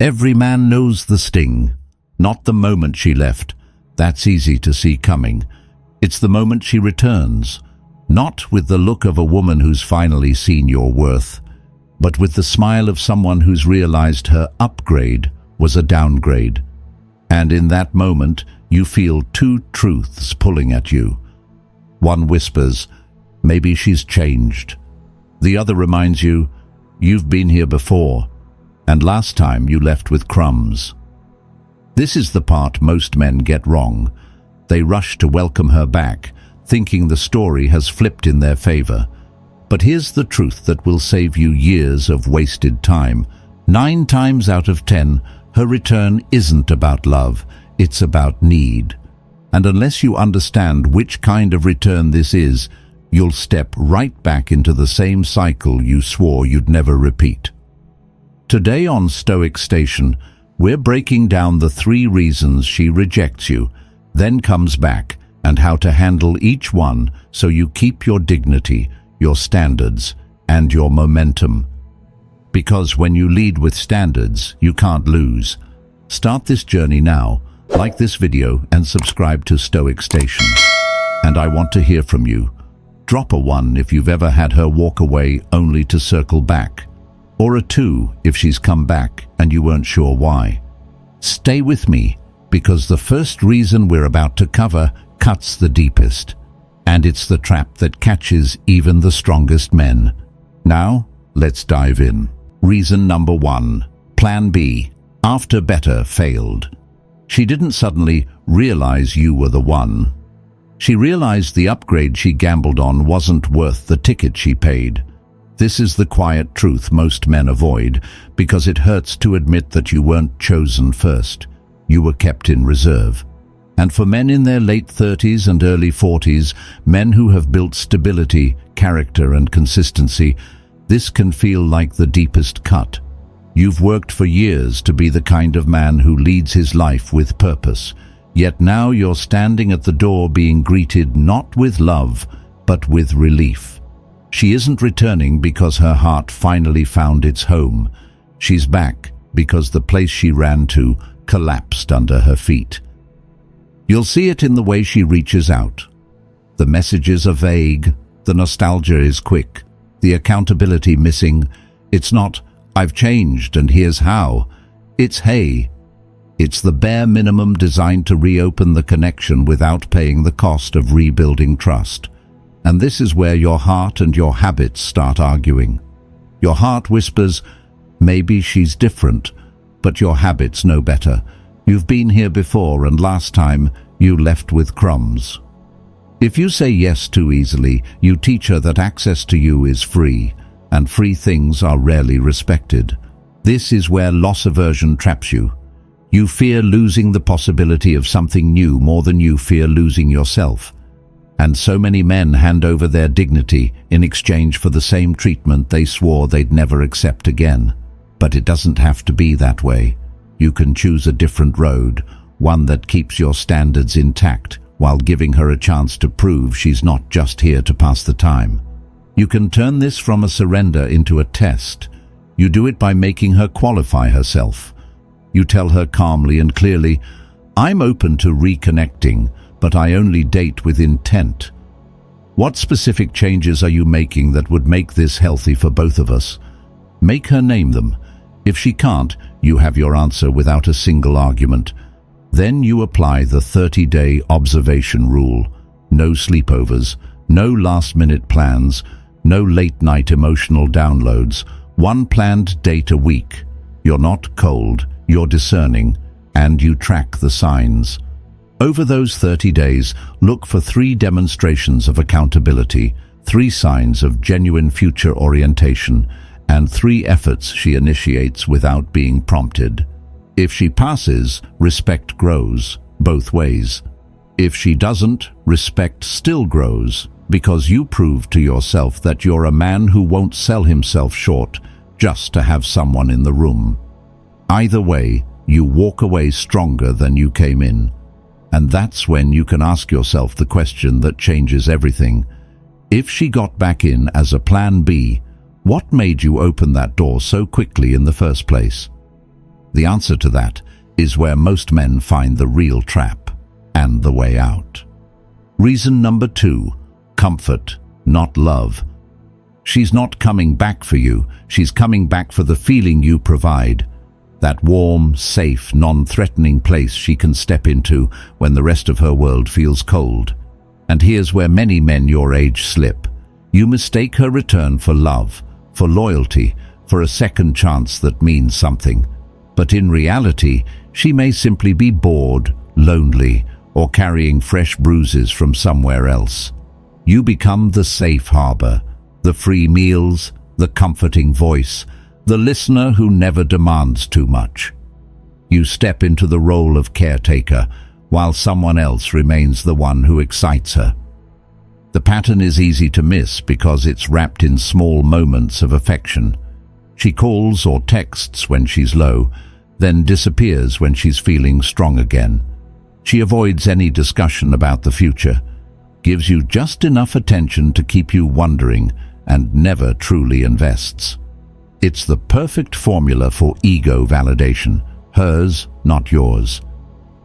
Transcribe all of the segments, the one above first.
Every man knows the sting, not the moment she left. That's easy to see coming. It's the moment she returns, not with the look of a woman who's finally seen your worth, but with the smile of someone who's realized her upgrade was a downgrade. And in that moment, you feel two truths pulling at you. One whispers, maybe she's changed. The other reminds you, you've been here before, and last time you left with crumbs. This is the part most men get wrong. They rush to welcome her back, thinking the story has flipped in their favor. But here's the truth that will save you years of wasted time. 9 times out of 10, her return isn't about love, it's about need. And unless you understand which kind of return this is, you'll step right back into the same cycle you swore you'd never repeat. Today on Stoic Station, we're breaking down the 3 reasons she rejects you, then comes back, and how to handle each one so you keep your dignity, your standards, and your momentum. Because when you lead with standards, you can't lose. Start this journey now, like this video and subscribe to Stoic Station. And I want to hear from you. Drop a 1 if you've ever had her walk away only to circle back, or a 2 if she's come back and you weren't sure why. Stay with me, because the first reason we're about to cover cuts the deepest, and it's the trap that catches even the strongest men. Now, let's dive in. Reason number 1, Plan B, after better failed. She didn't suddenly realize you were the one. She realized the upgrade she gambled on wasn't worth the ticket she paid. This is the quiet truth most men avoid, because it hurts to admit that you weren't chosen first. You were kept in reserve. And for men in their late 30s and early 40s, men who have built stability, character, and consistency, this can feel like the deepest cut. You've worked for years to be the kind of man who leads his life with purpose, yet now you're standing at the door being greeted not with love, but with relief. She isn't returning because her heart finally found its home. She's back because the place she ran to collapsed under her feet. You'll see it in the way she reaches out. The messages are vague, the nostalgia is quick, the accountability missing. It's not, I've changed and here's how. It's, hey. It's the bare minimum designed to reopen the connection without paying the cost of rebuilding trust. And this is where your heart and your habits start arguing. Your heart whispers, maybe she's different, but your habits know better. You've been here before, and last time you left with crumbs. If you say yes too easily, you teach her that access to you is free, and free things are rarely respected. This is where loss aversion traps you. You fear losing the possibility of something new more than you fear losing yourself. And so many men hand over their dignity in exchange for the same treatment they swore they'd never accept again. But it doesn't have to be that way. You can choose a different road, one that keeps your standards intact while giving her a chance to prove she's not just here to pass the time. You can turn this from a surrender into a test. You do it by making her qualify herself. You tell her calmly and clearly, I'm open to reconnecting, but I only date with intent. What specific changes are you making that would make this healthy for both of us? Make her name them. If she can't, you have your answer without a single argument. Then you apply the 30-day observation rule. No sleepovers, no last-minute plans, no late-night emotional downloads. 1 planned date a week. You're not cold, you're discerning, and you track the signs. Over those 30 days, look for 3 demonstrations of accountability, 3 signs of genuine future orientation, and 3 efforts she initiates without being prompted. If she passes, respect grows, both ways. If she doesn't, respect still grows, because you prove to yourself that you're a man who won't sell himself short just to have someone in the room. Either way, you walk away stronger than you came in. And that's when you can ask yourself the question that changes everything. If she got back in as a plan B, what made you open that door so quickly in the first place? The answer to that is where most men find the real trap and the way out. Reason number 2, comfort, not love. She's not coming back for you, she's coming back for the feeling you provide. That warm, safe, non-threatening place she can step into when the rest of her world feels cold. And here's where many men your age slip. You mistake her return for love, for loyalty, for a second chance that means something. But in reality, she may simply be bored, lonely, or carrying fresh bruises from somewhere else. You become the safe harbor, the free meals, the comforting voice, the listener who never demands too much. You step into the role of caretaker, while someone else remains the one who excites her. The pattern is easy to miss because it's wrapped in small moments of affection. She calls or texts when she's low, then disappears when she's feeling strong again. She avoids any discussion about the future, gives you just enough attention to keep you wondering, and never truly invests. It's the perfect formula for ego validation, hers, not yours.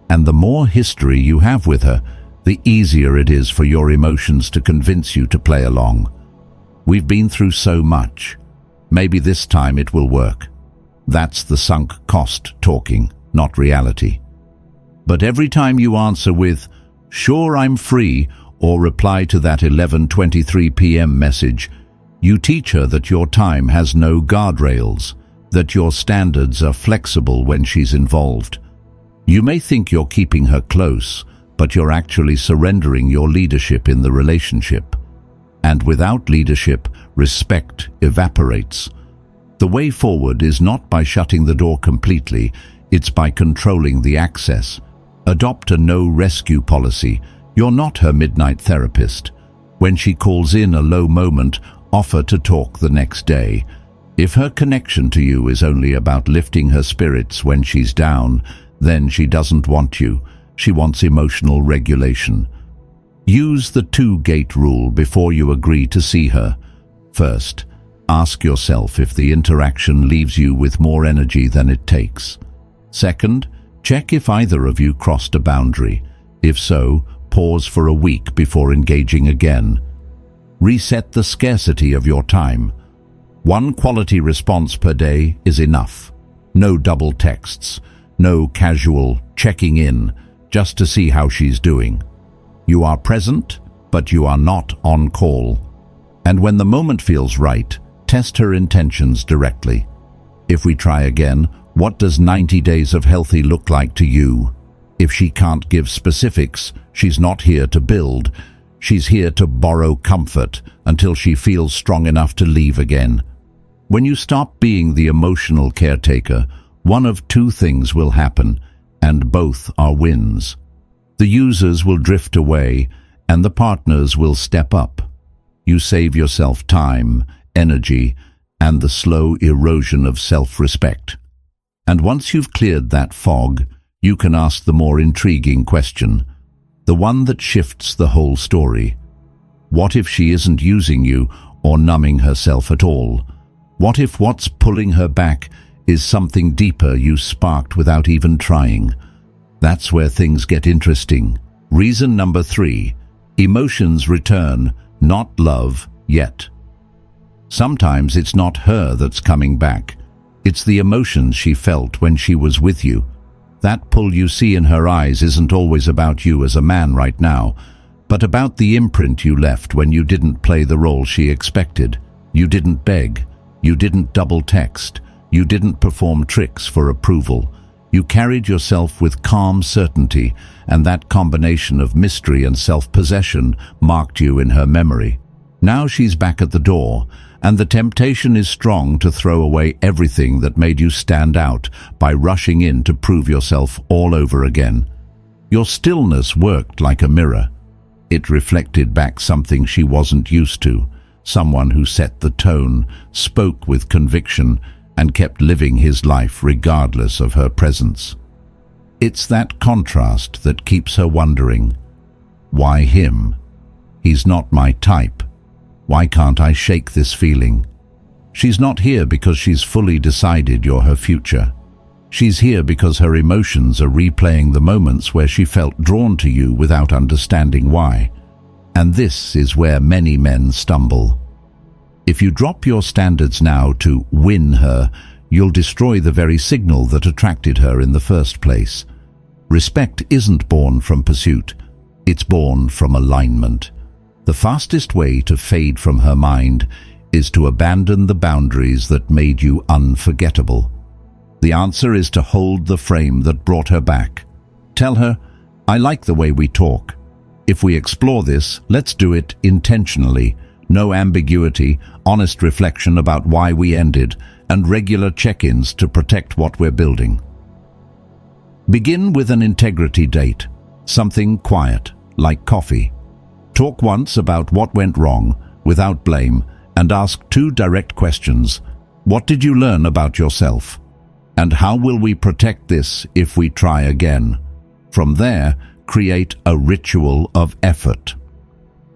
And the more history you have with her, the easier it is for your emotions to convince you to play along. We've been through so much. Maybe this time it will work. That's the sunk cost talking, not reality. But every time you answer with, "Sure, I'm free," or reply to that 11:23 p.m. message, you teach her that your time has no guardrails, that your standards are flexible when she's involved. You may think you're keeping her close, but you're actually surrendering your leadership in the relationship. And without leadership, respect evaporates. The way forward is not by shutting the door completely, it's by controlling the access. Adopt a no-rescue policy. You're not her midnight therapist. When she calls in a low moment, offer to talk the next day. If her connection to you is only about lifting her spirits when she's down, then she doesn't want you. She wants emotional regulation. Use the 2-gate rule before you agree to see her. First, ask yourself if the interaction leaves you with more energy than it takes. Second, check if either of you crossed a boundary. If so, pause for a week before engaging again. Reset the scarcity of your time. 1 quality response per day is enough. No double texts, no casual checking in, just to see how she's doing. You are present, but you are not on call. And when the moment feels right, test her intentions directly. If we try again, what does 90 days of healthy look like to you? If she can't give specifics, she's not here to build. She's here to borrow comfort until she feels strong enough to leave again. When you stop being the emotional caretaker, one of 2 things will happen, and both are wins. The users will drift away, and the partners will step up. You save yourself time, energy, and the slow erosion of self-respect. And once you've cleared that fog, you can ask the more intriguing question, the one that shifts the whole story. What if she isn't using you or numbing herself at all? What if what's pulling her back is something deeper you sparked without even trying? That's where things get interesting. Reason number 3, emotions return, not love yet. Sometimes it's not her that's coming back. It's the emotions she felt when she was with you. That pull you see in her eyes isn't always about you as a man right now, but about the imprint you left when you didn't play the role she expected. You didn't beg. You didn't double text. You didn't perform tricks for approval. You carried yourself with calm certainty, and that combination of mystery and self-possession marked you in her memory. Now she's back at the door, and the temptation is strong to throw away everything that made you stand out by rushing in to prove yourself all over again. Your stillness worked like a mirror. It reflected back something she wasn't used to, someone who set the tone, spoke with conviction, and kept living his life regardless of her presence. It's that contrast that keeps her wondering, why him? He's not my type. Why can't I shake this feeling? She's not here because she's fully decided you're her future. She's here because her emotions are replaying the moments where she felt drawn to you without understanding why. And this is where many men stumble. If you drop your standards now to win her, you'll destroy the very signal that attracted her in the first place. Respect isn't born from pursuit, it's born from alignment. The fastest way to fade from her mind is to abandon the boundaries that made you unforgettable. The answer is to hold the frame that brought her back. Tell her, I like the way we talk. If we explore this, let's do it intentionally. No ambiguity, honest reflection about why we ended, and regular check-ins to protect what we're building. Begin with an integrity date, something quiet, like coffee. Talk once about what went wrong, without blame, and ask 2 direct questions. What did you learn about yourself? And how will we protect this if we try again? From there, create a ritual of effort.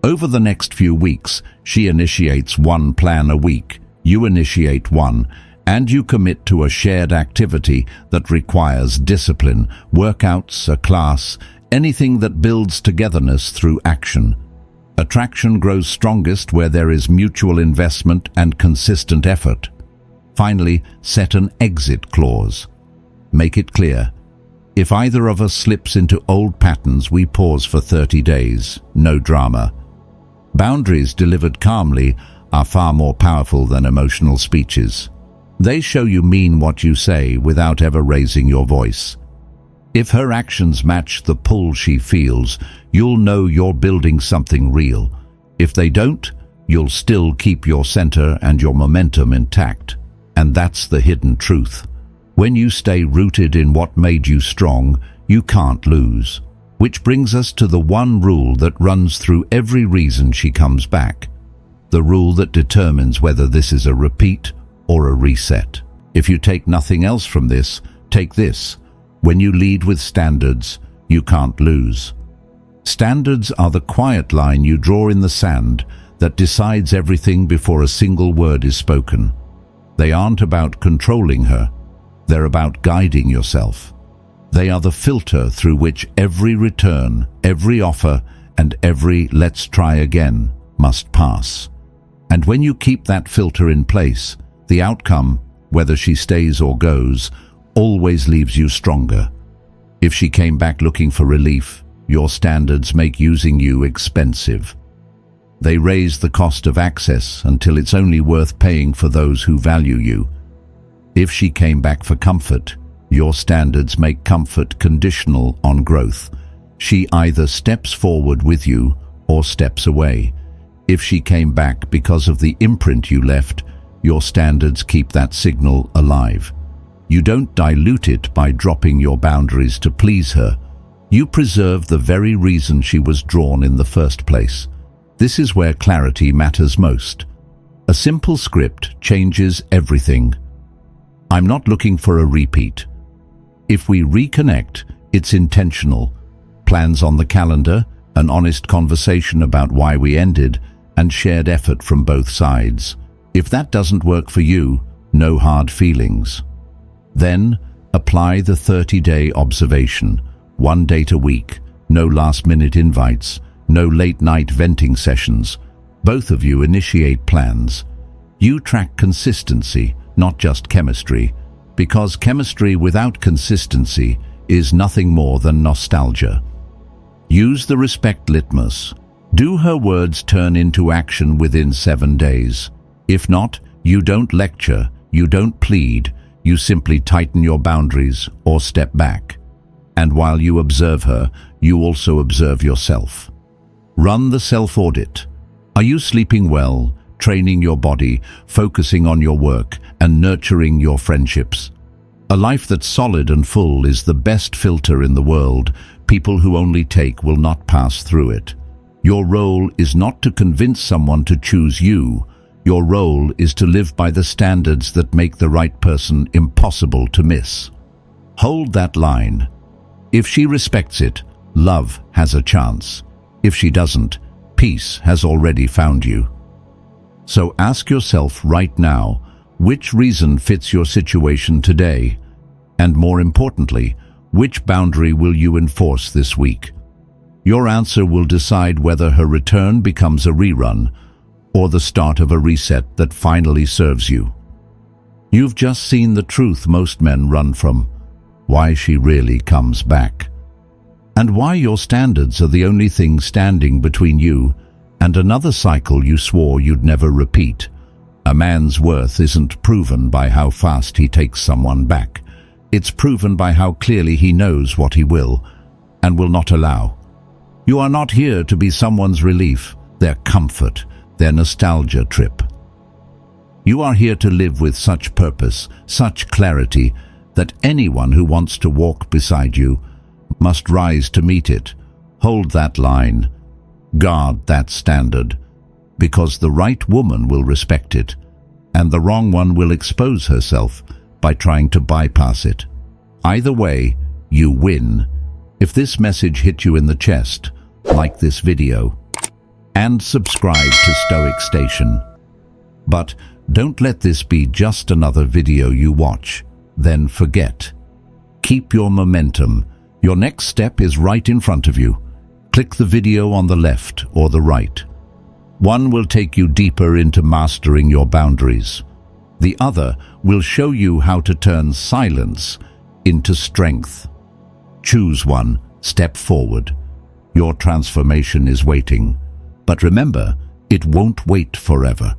Over the next few weeks, she initiates 1 plan a week, you initiate 1, and you commit to a shared activity that requires discipline, workouts, a class, anything that builds togetherness through action. Attraction grows strongest where there is mutual investment and consistent effort. Finally, set an exit clause. Make it clear. If either of us slips into old patterns, we pause for 30 days. No drama. Boundaries delivered calmly are far more powerful than emotional speeches. They show you mean what you say without ever raising your voice. If her actions match the pull she feels, you'll know you're building something real. If they don't, you'll still keep your center and your momentum intact. And that's the hidden truth. When you stay rooted in what made you strong, you can't lose. Which brings us to the one rule that runs through every reason she comes back. The rule that determines whether this is a repeat or a reset. If you take nothing else from this, take this. When you lead with standards, you can't lose. Standards are the quiet line you draw in the sand that decides everything before a single word is spoken. They aren't about controlling her. They're about guiding yourself. They are the filter through which every return, every offer, and every let's try again must pass. And when you keep that filter in place, the outcome, whether she stays or goes, always leaves you stronger. If she came back looking for relief, your standards make using you expensive. They raise the cost of access until it's only worth paying for those who value you. If she came back for comfort, your standards make comfort conditional on growth. She either steps forward with you or steps away. If she came back because of the imprint you left, your standards keep that signal alive. You don't dilute it by dropping your boundaries to please her. You preserve the very reason she was drawn in the first place. This is where clarity matters most. A simple script changes everything. I'm not looking for a repeat. If we reconnect, it's intentional. Plans on the calendar, an honest conversation about why we ended, and shared effort from both sides. If that doesn't work for you, no hard feelings. Then, apply the 30-day observation. 1 date a week, no last-minute invites, no late-night venting sessions. Both of you initiate plans. You track consistency, not just chemistry, because chemistry without consistency is nothing more than nostalgia. Use the respect litmus. Do her words turn into action within 7 days? If not, you don't lecture, you don't plead, you simply tighten your boundaries or step back. And while you observe her, you also observe yourself. Run the self-audit. Are you sleeping well, training your body, focusing on your work, and nurturing your friendships? A life that's solid and full is the best filter in the world. People who only take will not pass through it. Your role is not to convince someone to choose you. Your role is to live by the standards that make the right person impossible to miss. Hold that line. If she respects it, love has a chance. If she doesn't, peace has already found you. So ask yourself right now, which reason fits your situation today? And more importantly, which boundary will you enforce this week? Your answer will decide whether her return becomes a rerun or the start of a reset that finally serves you. You've just seen the truth most men run from: why she really comes back. And why your standards are the only thing standing between you and another cycle you swore you'd never repeat. A man's worth isn't proven by how fast he takes someone back. It's proven by how clearly he knows what he will and will not allow. You are not here to be someone's relief, their comfort, their nostalgia trip. You are here to live with such purpose, such clarity, that anyone who wants to walk beside you must rise to meet it. Hold that line. Guard that standard, because the right woman will respect it, and the wrong one will expose herself by trying to bypass it. Either way, you win. If this message hit you in the chest, like this video and subscribe to Stoic Station. But don't let this be just another video you watch, then forget. Keep your momentum. Your next step is right in front of you. Click the video on the left or the right. One will take you deeper into mastering your boundaries. The other will show you how to turn silence into strength. Choose one, step forward. Your transformation is waiting. But remember, it won't wait forever.